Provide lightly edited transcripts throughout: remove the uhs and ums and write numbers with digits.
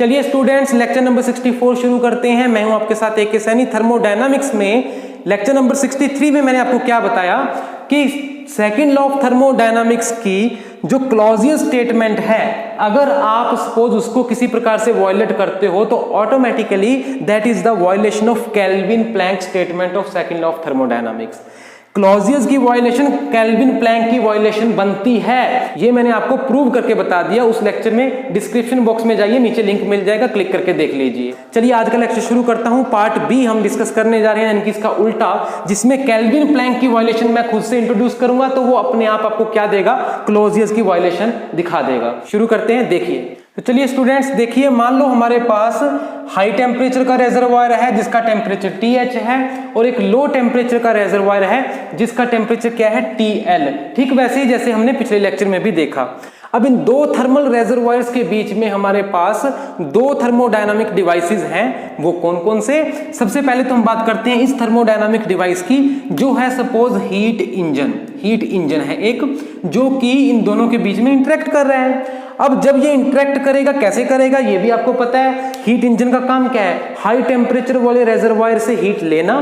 चलिए students, lecture number 64 शुरू करते हैं। मैं हूं आपके साथ AK सैनी। थर्मोडायनामिक्स में लेक्चर नंबर 63 में मैंने आपको क्या बताया कि सेकंड लॉ ऑफ थर्मोडायनामिक्स की जो क्लॉजियस स्टेटमेंट है, अगर आप सपोज उसको किसी प्रकार से वायलेट करते हो तो automatically that is the violation of Kelvin Planck statement of second law of thermodynamics. Clausius की वायलेशन केल्विन प्लैंक की वायलेशन बनती है, ये मैंने आपको प्रूव करके बता दिया उस लेक्चर में। डिस्क्रिप्शन बॉक्स में जाइए, नीचे लिंक मिल जाएगा, क्लिक करके देख लीजिए। चलिए आज का लेक्चर शुरू करता हूं। पार्ट बी हम डिस्कस करने जा रहे हैं, यानी कि इसका उल्टा, जिसमें केल्विन प्लैंक की वायलेशन मैं खुद से इंट्रोड्यूस करूंगा तो वो अपने आप आपको क्या देगा, क्लॉजियस की वायलेशन दिखा देगा। शुरू करते हैं, देखिए। तो चलिए स्टूडेंट्स देखिए, मान लो हमारे पास हाई टेम्परेचर का रेजरवायर है जिसका टेम्परेचर TH है, और एक लो टेम्परेचर का रेजरवायर है जिसका टेम्परेचर क्या है, TL। ठीक वैसे ही जैसे हमने पिछले लेक्चर में भी देखा। अब इन दो थर्मल रेजरवायर्स के बीच में हमारे पास दो थर्मोडायनामिक डिवाइसेस हैं। वो कौन कौन से? सबसे पहले तो हम बात करते हैं इस थर्मोडायनामिक डिवाइस की, जो है suppose heat engine. Heat engine है एक, जो कि इन दोनों के बीच में इंटरेक्ट कर रहा है। अब जब ये इंटरेक्ट करेगा, कैसे करेगा ये भी आपको पता है। हीट इंजन का काम क्या है, हाई टेम्परेचर वाले रेजरवायर से हीट लेना,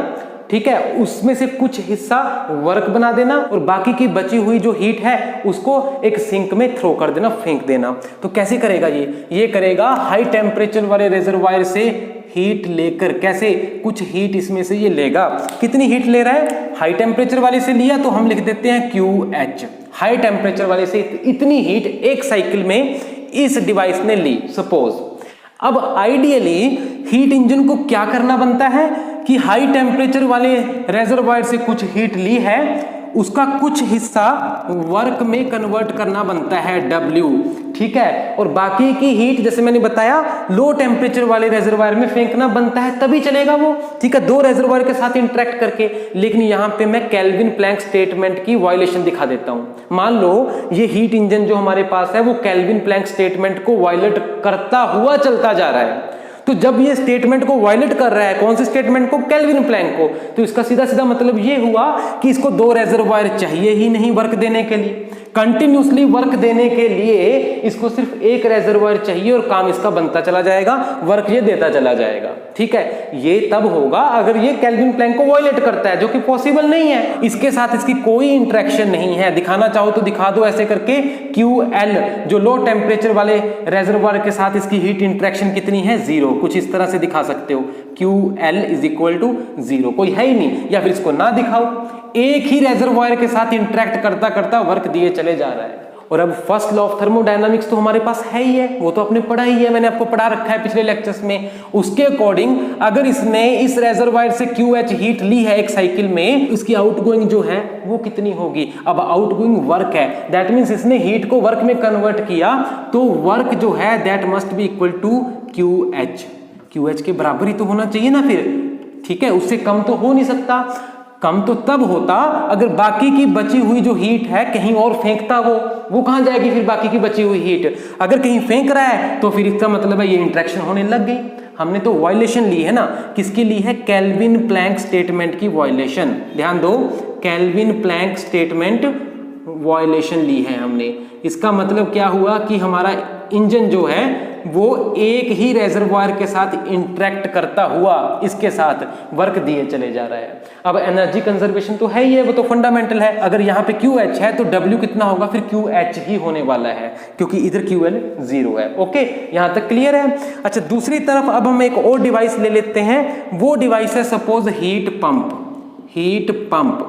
ठीक है, उसमें से कुछ हिस्सा वर्क बना देना और बाकी की बची हुई जो हीट है उसको एक सिंक में थ्रो कर देना, फेंक देना। तो कैसे करेगा ये करेगा हाई टेम्परेचर वाले रेजरवायर से हीट लेकर, कैसे, कुछ हीट इसमें से ये लेगा। कितनी हीट ले रहा है? हाई टेम्परेचर वाले से लिया तो हम लिख देते हैं QH। हाई टेम्परेचर वाले से इतनी हीट एक साइकिल में इस डिवाइस ने ली सपोज। अब आइडियली हीट इंजन को क्या करना बनता है कि हाई टेम्परेचर वाले रेजरवायर से कुछ हीट ली है, उसका कुछ हिस्सा वर्क में कन्वर्ट करना बनता है W, ठीक है, और बाकी की हीट जैसे मैंने बताया लो टेम्परेचर वाले रेजरवायर में फेंकना बनता है, तभी चलेगा वो, ठीक है, दो रेजरवायर के साथ इंटरेक्ट करके। लेकिन यहां पे मैं केल्विन प्लैंक स्टेटमेंट की वायलेशन दिखा देता हूं। मान लो ये हीट इंजन जो हमारे पास है वो केल्विन प्लैंक स्टेटमेंट को वायलेट करता हुआ चलता जा रहा है। तो जब ये स्टेटमेंट को वायलेट कर रहा है, कौन से स्टेटमेंट को, केल्विन प्लैंक को, तो इसका सीधा सीधा मतलब ये हुआ कि इसको दो रेजरवायर चाहिए ही नहीं वर्क देने के लिए। कंटिन्यूसली वर्क देने के लिए इसको सिर्फ एक रेजरवायर चाहिए और काम इसका बनता चला जाएगा, वर्क ये देता चला जाएगा, ठीक है। ये तब होगा अगर ये केल्विन प्लैंक को वायलेट करता है, जो कि पॉसिबल नहीं है। इसके साथ इसकी कोई इंटरेक्शन नहीं है। दिखाना चाहो तो दिखा दो ऐसे करके, QL जो लो टेम्परेचर वाले रेजरवायर के साथ इसकी हीट इंटरेक्शन कितनी है, 0। कुछ इस तरह से दिखा सकते हो, QL = 0, कोई है ही नहीं। या फिर इसको ना दिखाओ, एक ही रेजरवायर के साथ इंटरेक्ट करता करता वर्क दिए चले जा रहा है। और अब फर्स्ट लॉ ऑफ थर्मोडायनामिक्स तो हमारे पास है ही है, वो तो आपने पढ़ा ही है, मैंने आपको पढ़ा रखा है पिछले लेक्चर्स में। उसके अकॉर्डिंग अगर इसने इस रेजरवायर से QH हीट ली है एक साइकिल में, इसकी आउटगोइंग जो है वो कितनी होगी? अब आउटगोइंग वर्क है, दैट मींस इसने हीट को वर्क में कन्वर्ट किया, तो वर्क जो है that must be equal to QH। QH के बराबर ही तो होना चाहिए ना फिर, ठीक है, उससे कम तो हो नहीं सकता। कम तो तब होता अगर बाकी की बची हुई जो हीट है कहीं और फेंकता वो कहां जाएगी फिर बाकी की बची हुई हीट? अगर कहीं फेंक रहा है तो फिर इसका मतलब है ये इंटरेक्शन होने लग गई। हमने तो वायलेशन ली है ना, किसकी ली है? केल्विन प्लैंक स्टेटमेंट की वायलेशन। ध्यान दो, केल्विन प्लैंक स्टेटमेंट वायलेशन ली है हमने। इसका मतलब क्या हुआ कि हमारा इंजन जो है वो एक ही रेजरवायर के साथ इंटरेक्ट करता हुआ इसके साथ वर्क दिए चले जा रहा है। अब एनर्जी कंजर्वेशन तो है ही है, वो तो फंडामेंटल है। अगर यहाँ पे QH है तो W कितना होगा? फिर QH ही होने वाला है, क्योंकि इधर QL 0 है। ओके, यहाँ तक क्लियर है? अच्छा, दूसरी तरफ अब हम एक और डिवाइस ले लेते हैं। वो डिवाइस है suppose heat pump. Heat pump,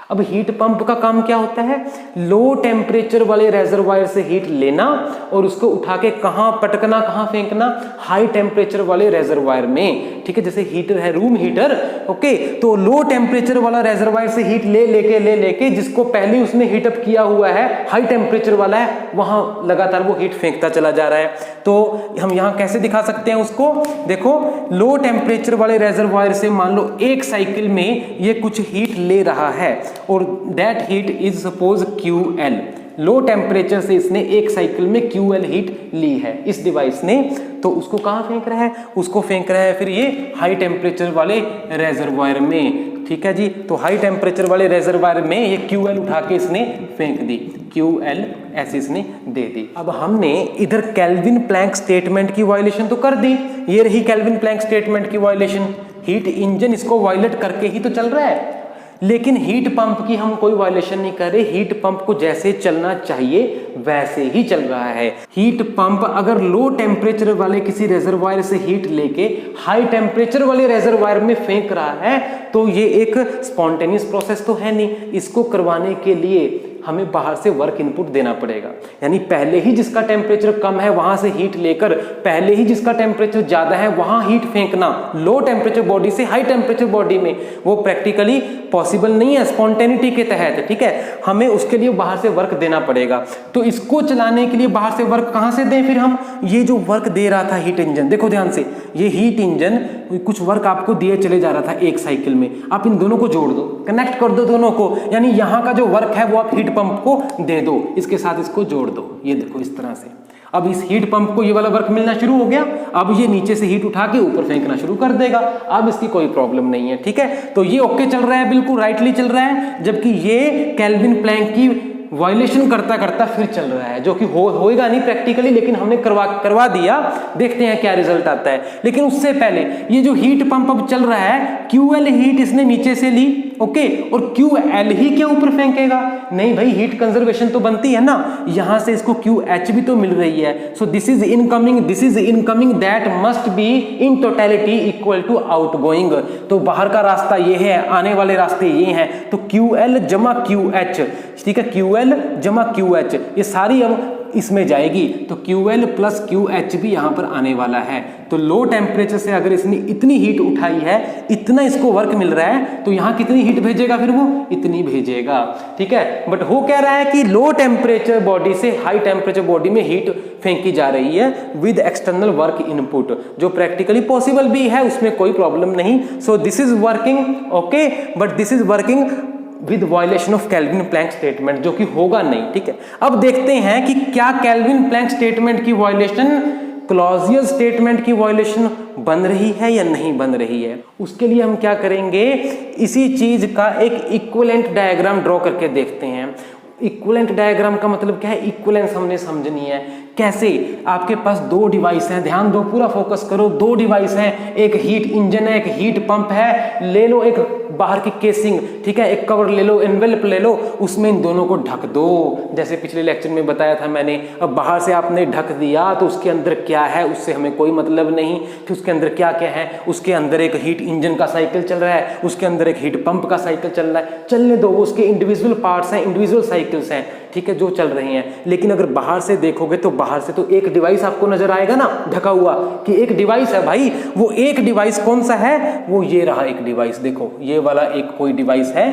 अब हीट पंप का काम क्या होता है? लो टेम्परेचर वाले रेजरवायर से हीट लेना और उसको उठा के कहां पटकना, कहां फेंकना? हाई टेम्परेचर वाले रेजरवायर में, ठीक है। जैसे हीटर है, रूम हीटर, ओके, तो लो टेम्परेचर वाला रेजरवायर से हीट ले लेके जिसको पहले उसने हीटअप किया हुआ है, हाई टेम्परेचर वाला है, वहां लगातार वो हीट फेंकता चला जा रहा है। तो हम यहां कैसे दिखा सकते हैं उसको? देखो, लो टेम्परेचर वाले रेजरवायर से मान लो एक साइकिल में ये कुछ हीट ले रहा है और that heat is suppose QL। Low temperature से इसने एक साइकिल में QL हीट ली है इस डिवाइस ने, तो उसको कहां फेंक रहा है? उसको फेंक रहा है फिर ये हाई टेम्परेचर वाले रेजरवायर में, ठीक है जी। तो हाई टेम्परेचर वाले रेजरवायर में ये QL उठा के इसने फेंक दी, QL ऐसे इसने दे दी। अब हमने इधर केल्विन प्लैंक स्टेटमेंट की वायलेशन तो कर दी, ये रही केल्विन प्लैंक स्टेटमेंट की वायलेशन। हीट इंजन इसको वायलेट करके ही तो चल रहा है, लेकिन हीट पंप की हम कोई वायलेशन नहीं कर रहे। हीट पंप को जैसे चलना चाहिए वैसे ही चल रहा है। हीट पंप अगर लो टेम्परेचर वाले किसी रेजरवायर से हीट लेके हाई टेम्परेचर वाले रेजरवायर में फेंक रहा है तो ये एक स्पॉन्टेनियस प्रोसेस तो है नहीं। इसको करवाने के लिए हमें बाहर से वर्क इनपुट देना पड़ेगा, यानी पहले ही जिसका टेम्परेचर कम है वहां से हीट लेकर पहले ही जिसका टेम्परेचर ज्यादा है वहां हीट फेंकना लो टेम्परेचर बॉडी से हाई टेम्परेचर बॉडी में, वो प्रैक्टिकली पॉसिबल नहीं है स्पॉन्टेनिटी के तहत, ठीक है। हमें उसके लिए बाहर से वर्क देना पड़ेगा। तो इसको चलाने के लिए बाहर से वर्क कहां से दें फिर हम? ये जो वर्क दे रहा था हीट इंजन, देखो ध्यान से, ये हीट इंजन कुछ वर्क आपको दिए चले जा रहा था एक साइकिल में, आप इन दोनों को जोड़ दो, कनेक्ट कर दो दोनों को, यानी यहां का जो वर्क है वो आप हीट पंप को दे दो, इसके साथ इसको जोड़ दो, ये देखो इस तरह से। अब इस हीट पंप को ये वाला वर्क मिलना शुरू हो गया, अब ये नीचे से हीट उठा के ऊपर फेंकना शुरू कर देगा, अब इसकी कोई प्रॉब्लम नहीं है, ठीक है। तो ये ओके चल रहा है, बिल्कुल राइटली चल रहा है, जबकि ये केल्विन प्लैंक की वायलेशन करता करता फिर चल रहा है, जो कि होएगा नहीं प्रैक्टिकली, लेकिन हमने करवा दिया, देखते हैं क्या रिजल्ट आता है। लेकिन उससे पहले ये जो हीट पंप अब चल रहा है, QL हीट इसने नीचे से ली, ओके, और QL ही क्या ऊपर फेंकेगा? नहीं भाई, हीट कंजर्वेशन तो बनती है ना, यहां से इसको QH भी तो मिल रही है। So this is incoming that must be in totality equal to outgoing. तो बाहर का रास्ता ये है, आने वाले रास्ते ये हैं, तो QL जमा QH, ठीक है, QL जमा QH, ये सारी अब इसमें जाएगी, तो QL प्लस QH भी यहां पर आने वाला है। तो लो टेम्परेचर से अगर इसने इतनी हीट उठाई है, इतना इसको वर्क मिल रहा है, तो यहां कितनी हीट भेजेगा फिर वो? इतनी भेजेगा, ठीक है। बट हो कह रहा है कि लो टेम्परेचर बॉडी से हाई टेम्परेचर बॉडी में हीट फेंकी जा रही है विद एक्सटर्नल वर्क इनपुट, जो प्रैक्टिकली पॉसिबल भी है, उसमें कोई प्रॉब्लम नहीं। So this is working, okay, but this is working with violation of Kelvin Planck statement, जो कि होगा नहीं, ठीक है। अब देखते हैं कि क्या केल्विन प्लैंक स्टेटमेंट की वायलेशन क्लॉजियस स्टेटमेंट की वायलेशन बन रही है या नहीं बन रही है। उसके लिए हम क्या करेंगे, इसी चीज का एक इक्विवेलेंट डायग्राम ड्रॉ करके देखते हैं। इक्विवेलेंट डायग्राम का मतलब क्या है? इक्विवेलेंस हमने समझनी है। कैसे? आपके पास दो डिवाइस हैं, ध्यान दो, पूरा फोकस करो, दो डिवाइस हैं, एक हीट इंजन है, एक हीट पंप है। ले लो एक बाहर की केसिंग, ठीक है, एक कवर ले लो, एनवेलप ले लो, उसमें इन दोनों को ढक दो, जैसे पिछले लेक्चर में बताया था मैंने। अब बाहर से आपने ढक दिया तो उसके अंदर क्या है उससे हमें कोई मतलब नहीं, कि उसके अंदर क्या क्या है। उसके अंदर एक हीट इंजन का साइकिल चल रहा है, उसके अंदर एक हीट पंप का साइकिल चल रहा है, चलने दो, वो उसके इंडिविजुअल पार्ट्स हैं, इंडिविजुअल साइकिल्स हैं, ठीक है, जो चल रही हैं। लेकिन अगर बाहर से देखोगे तो बाहर से तो एक डिवाइस आपको नजर आएगा ना ढका हुआ, कि एक डिवाइस है भाई। वो एक डिवाइस कौन सा है? वो ये रहा एक डिवाइस, देखो ये वाला एक कोई डिवाइस है,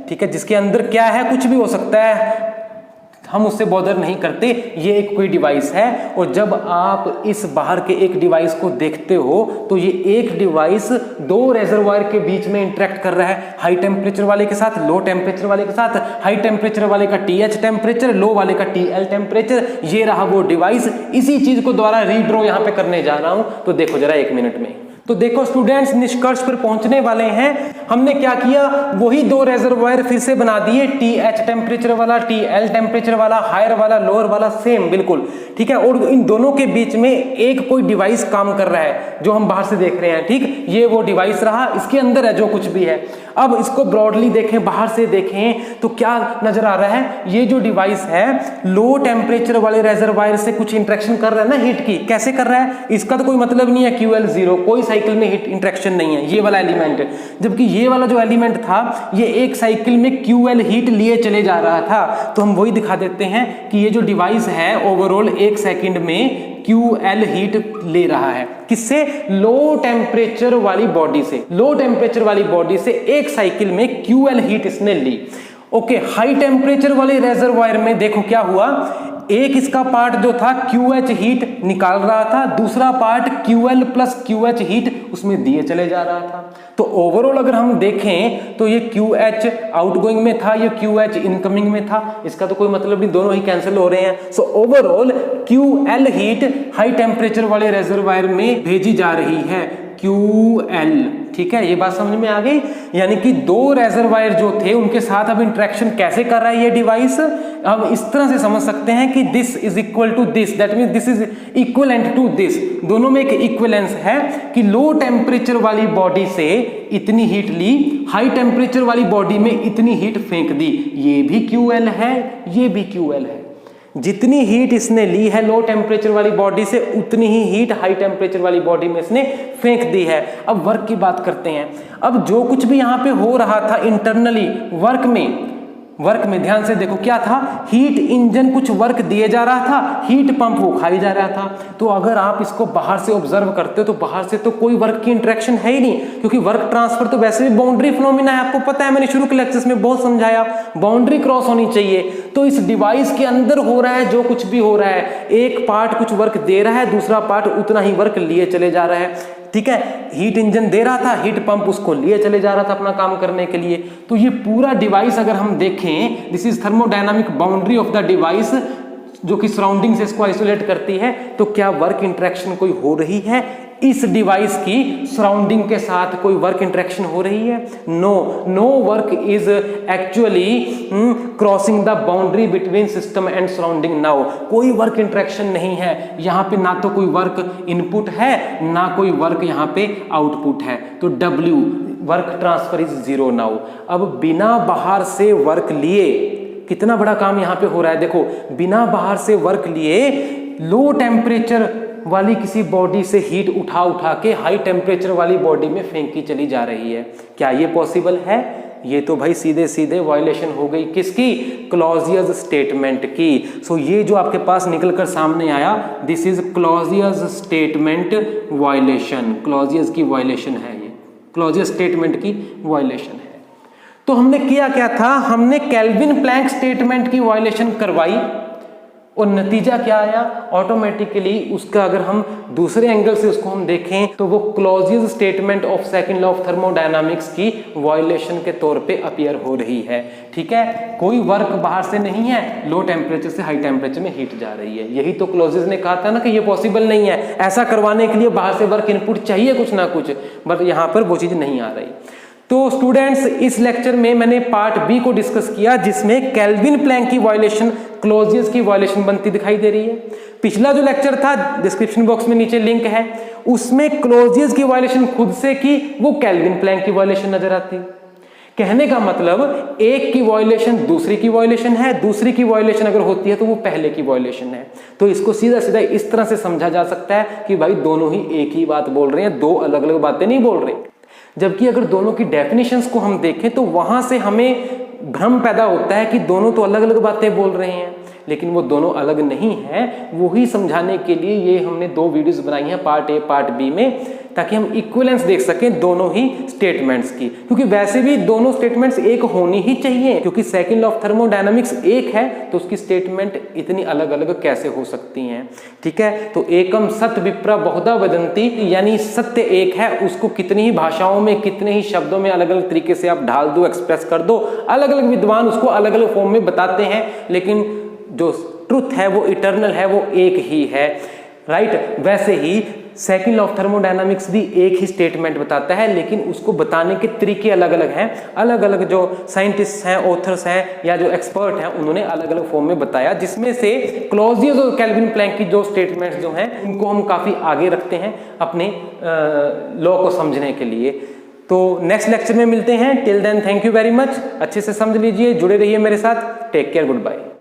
ठीक है, जिसके अंदर क्या है कुछ भी हो सकता है, हम उससे बॉदर नहीं करते, ये एक कोई डिवाइस है। और जब आप इस बाहर के एक डिवाइस को देखते हो तो ये एक डिवाइस दो रेजरवायर के बीच में इंटरेक्ट कर रहा है, हाई टेम्परेचर वाले के साथ, लो टेम्परेचर वाले के साथ। हाई टेम्परेचर वाले का TH टेम्परेचर, लो वाले का TL टेम्परेचर, ये रहा वो डिवाइस। इसी चीज को द्वारा रीड्रॉ यहां पे करने जा रहा हूं, तो देखो जरा एक मिनट में। तो देखो स्टूडेंट्स, निष्कर्ष पर पहुंचने वाले हैं। हमने क्या किया, वही दो रेजरवायर फिर से बना दिए, TH टेम्परेचर वाला, TL टेम्परेचर वाला, हायर वाला, लोअर वाला, सेम बिल्कुल, ठीक है। और इन दोनों के बीच में एक कोई डिवाइस काम कर रहा है, जो हम बाहर से देख रहे हैं, ठीक, ये वो डिवाइस रहा, इसके अंदर है जो कुछ भी है। अब इसको ब्रॉडली देखें, बाहर से देखें तो क्या नजर आ रहा है, ये जो डिवाइस है लो टेम्परेचर वाले रेजरवायर से कुछ इंटरेक्शन कर रहा है ना हीट की। कैसे कर रहा है? इसका तो कोई मतलब नहीं है, QL 0, कोई साइकिल में हीट इंटरेक्शन नहीं है, ये वाला एलिमेंट। जबकि ये वाला जो एलिमेंट था, ये एक साइकिल में QL हीट लिए चले जा रहा था। तो हम वही दिखा देते हैं कि ये जो डिवाइस है ओवरऑल एक सेकंड में QL हीट ले रहा है। किससे? लो टेम्परेचर वाली बॉडी से। लो टेम्परेचर वाली बॉडी से एक साइकिल में QL हीट इसने ली। ओके, हाई टेम्परेचर वाले रेजरवायर में देखो क्या हुआ, एक इसका पार्ट जो था QH हीट निकाल रहा था, दूसरा part QL plus QH heat उसमें दिए चले जा रहा था। तो ओवरऑल अगर हम देखें तो ये QH आउटगोइंग में था, ये QH इनकमिंग में था, इसका तो कोई मतलब नहीं, दोनों ही कैंसिल हो रहे हैं। So overall QL heat high temperature वाले रेजरवायर में भेजी जा रही है, QL ठीक है, ये बात समझ में आ गई। यानी कि दो रेजरवायर जो थे उनके साथ अब इंटरेक्शन कैसे कर रहा है ये डिवाइस, हम इस तरह से समझ सकते हैं कि this is equal to this, that means this is equivalent to this. दोनों में एक इक्विवेलेंस है कि लो टेम्परेचर वाली बॉडी से इतनी हीट ली, हाई टेम्परेचर वाली बॉडी में इतनी हीट फेंक दी। ये भी QL है, ये भी QL है। जितनी हीट इसने ली है लो टेम्परेचर वाली बॉडी से, उतनी ही हीट हाई टेम्परेचर वाली बॉडी में इसने फेंक दी है। अब वर्क की बात करते हैं। अब जो कुछ भी यहां पे हो रहा था इंटरनली वर्क में ध्यान से देखो क्या था, हीट इंजन कुछ वर्क दिए जा रहा था, हीट पंप वो खाई जा रहा था। तो अगर आप इसको बाहर से ऑब्जर्व करते हो तो बाहर से तो कोई वर्क की इंटरेक्शन है ही नहीं, क्योंकि वर्क ट्रांसफर तो वैसे भी बाउंड्री फिनोमिना है, आपको पता है, मैंने शुरू के लेक्चर्स में बहुत समझाया, बाउंड्री क्रॉस होनी चाहिए। तो इस डिवाइस के अंदर हो रहा है जो कुछ भी हो रहा है, एक पार्ट कुछ वर्क दे रहा है, दूसरा पार्ट उतना ही वर्क लिए चले जा रहा है। ठीक है, हीट इंजन दे रहा था, हीट पंप उसको लिए चले जा रहा था अपना काम करने के लिए। तो ये पूरा डिवाइस अगर हम देखें, this is thermodynamic boundary of the device, जो कि सराउंडिंग से इसको आइसोलेट करती है। तो क्या वर्क इंटरेक्शन कोई हो रही है इस डिवाइस की सराउंडिंग के साथ, कोई वर्क इंटरेक्शन हो रही है? No work is actually crossing the boundary between system and surrounding now. कोई वर्क इंटरेक्शन नहीं है यहाँ पे, ना तो कोई वर्क इनपुट है ना कोई वर्क यहाँ पे आउटपुट है। तो W work transfer is 0 now. अब बिना बाहर से वर्क लिए कितना बड़ा काम यहाँ पे हो रहा है, देखो, बिना बाहर से वर्क लिए लो टेम्परेचर वाली किसी बॉडी से हीट उठा के हाई टेम्परेचर वाली बॉडी में फेंकी चली जा रही है। क्या ये पॉसिबल है? ये तो भाई सीधे वायलेशन हो गई किसकी? क्लॉजियस स्टेटमेंट की। सो ये जो आपके पास निकल कर सामने आया, this is Clausius statement violation. Clausius की वायलेशन है ये, क्लॉजियस स्टेटमेंट की वायलेशन है। तो हमने किया क्या था, हमने केल्विन प्लैंक स्टेटमेंट की वायलेशन करवाई और नतीजा क्या आया? ऑटोमेटिकली उसका अगर हम दूसरे एंगल से उसको हम देखें तो वो Clausius statement of second law of thermodynamics की वायलेशन के तौर पे अपीयर हो रही है। ठीक है, कोई वर्क बाहर से नहीं है, लो टेम्परेचर से हाई टेम्परेचर में हीट जा रही है। यही तो क्लॉजियस ने कहा था ना कि ये पॉसिबल नहीं है, ऐसा करवाने के लिए बाहर से वर्क इनपुट चाहिए कुछ ना कुछ, बट यहाँ पर वो चीज नहीं आ रही। तो स्टूडेंट्स, इस लेक्चर में मैंने पार्ट बी को डिस्कस किया, जिसमें केल्विन प्लैंक की वायलेशन क्लॉजियस की वायलेशन बनती दिखाई दे रही है। पिछला जो लेक्चर था, डिस्क्रिप्शन बॉक्स में नीचे लिंक है, उसमें क्लॉजियस की वायलेशन खुद से की, वो केल्विन प्लैंक की वायलेशन नजर आती। कहने का मतलब एक की वायलेशन दूसरी की वायलेशन है, दूसरी की वायलेशन अगर होती है तो वो पहले की वायलेशन है। तो इसको सीधा सीधा इस तरह से समझा जा सकता है कि भाई दोनों ही एक ही बात बोल रहे हैं, दो अलग अलग बातें नहीं बोल रहे। जबकि अगर दोनों की डेफिनेशंस को हम देखें तो वहां से हमें भ्रम पैदा होता है कि दोनों तो अलग अलग बातें बोल रहे हैं, लेकिन वो दोनों अलग नहीं हैं। वही समझाने के लिए ये हमने दो वीडियोस बनाई हैं, पार्ट ए पार्ट बी में, ताकि हम इक्विवेलेंस देख सकें दोनों ही स्टेटमेंट्स की। क्योंकि वैसे भी दोनों स्टेटमेंट्स एक होनी ही चाहिए, क्योंकि सेकंड लॉ ऑफ थर्मोडायनामिक्स एक है तो उसकी स्टेटमेंट इतनी अलग अलग कैसे हो सकती हैं। ठीक है, तो एकम सत्य विप्रा बहुधा वदंती, यानी सत्य एक है, उसको कितनी ही भाषाओं में कितने ही शब्दों में अलग अलग तरीके से आप ढाल दो, एक्सप्रेस कर दो, अलग अलग विद्वान उसको अलग अलग फॉर्म में बताते हैं, लेकिन जो ट्रुथ है वो इटर्नल है, वो एक ही है। राइट, वैसे ही सेकंड लॉ ऑफ थर्मोडायनामिक्स भी एक ही स्टेटमेंट बताता है, लेकिन उसको बताने के तरीके अलग अलग हैं। अलग अलग जो साइंटिस्ट हैं, ऑथर्स हैं या जो एक्सपर्ट हैं, उन्होंने अलग अलग फॉर्म में बताया, जिसमें से क्लॉजियस और केल्विन प्लैंक की जो स्टेटमेंट्स जो हैं उनको हम काफी आगे रखते हैं अपने लॉ को समझने के लिए। तो नेक्स्ट लेक्चर में मिलते हैं। Till then thank you very much. अच्छे से समझ लीजिए, जुड़े रहिए मेरे साथ। Take care, good bye.